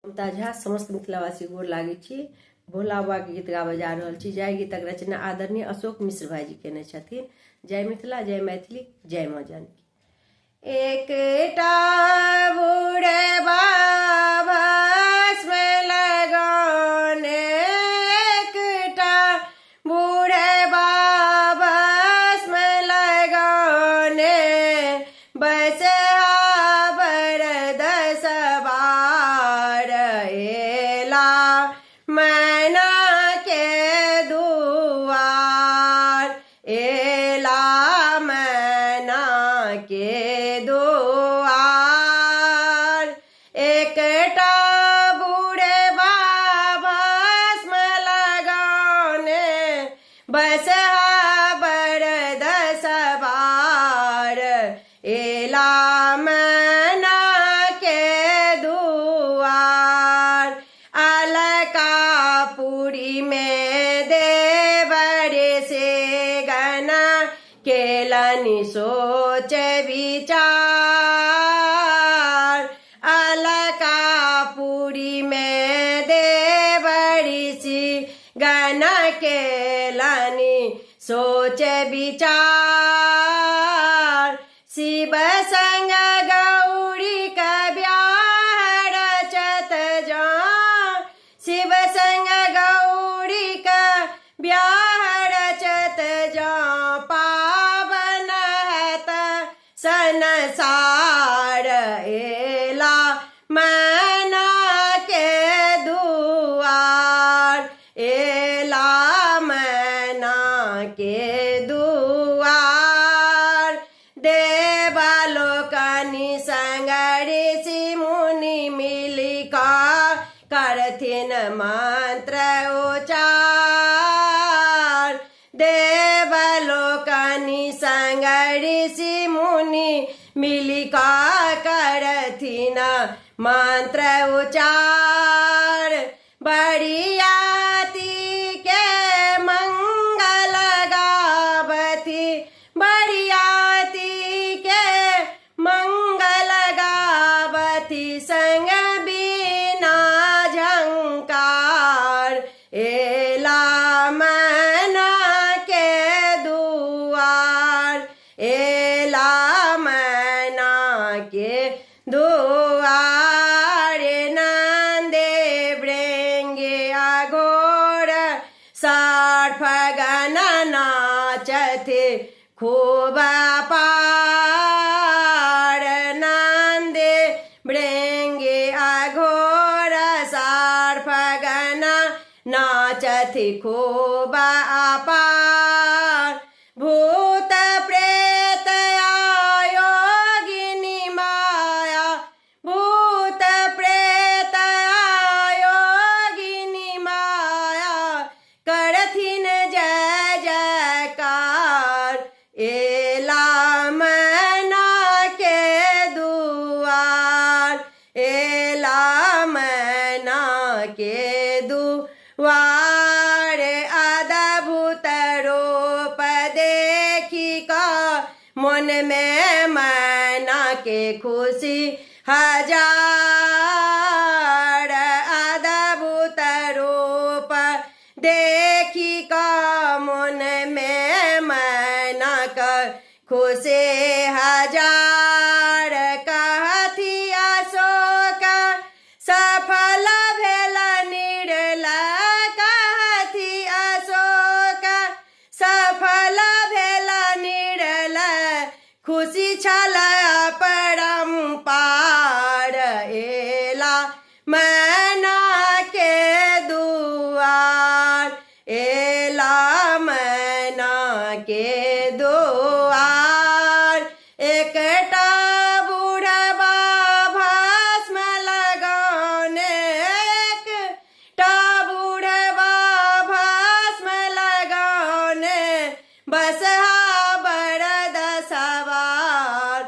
ममता झा समस्त मिथिलावासी गोर लागे छी। भोला बाबा के गीत गाबे जा रहल छी। जय गीतक रचना आदरणीय अशोक मिश्र भाई जी केने छथिन। जय मिथिला, जय मैथिली, जय माँ जानकी। एकटा बूढ़े बाबस में लगाने, एकटा बूढ़े बाबस में लगाने, बस हाबर दस बार एला मैना के दुआर, एला मैना के दुआर। एकटा बूढ़े बाबस में लगाने, बस हाबर दस बार एला मैना के दुआर। अलकापुरी में देवर से गना केलनि सोच विचार। अलकापुरी में देवर से गना केलनि सोच विचार। शिव संग गौरी का ब्याह रचत जान, शिव संग गौरी का ब्याह रचत जान, पावन है त संसार एला मैना के दुआर, एला मैना के दुआर। देवलोकनि संग ऋषि मुनि मिलिका करथिन मंत्र उचार। देवलोकनि संग ऋषि मुनि मिलिका करथिन मंत्र उचार। बरियाती के मंगल गावती, बरियाती के मंगल गावती, संग बीना झंकार एला मैना के दुआर, एला मैना के दुआर। नंदे ब्रेंगे अघोर साठ फगन नाचथे खूब पार। नंदे ब्रेंगे अघोर साठ फगन नाचथे खूब अपार। भूत प्रेत आयोगिनी माया, भूत प्रेत आयोगिनी माया, करथिन जय जयकार एला मैना के दुआर, एला मैना के दुआर। अद्भुत रूप देखी का मन में मैना के खुशी हजार। अद्भुत रूप देखी का मन में मैना का खुशी हजार। कहथी अशोक सफल भेल निर्ला, कहथी अशोक सफल भेल निर्ला, खुशी छल परम्पार एला मैना के दुआर, एला मैना के दुआर। एकटा बूढ़ा बाबस में लगाने, एकटा बूढ़ा बाबस में लगाने, बस हाबर दस बार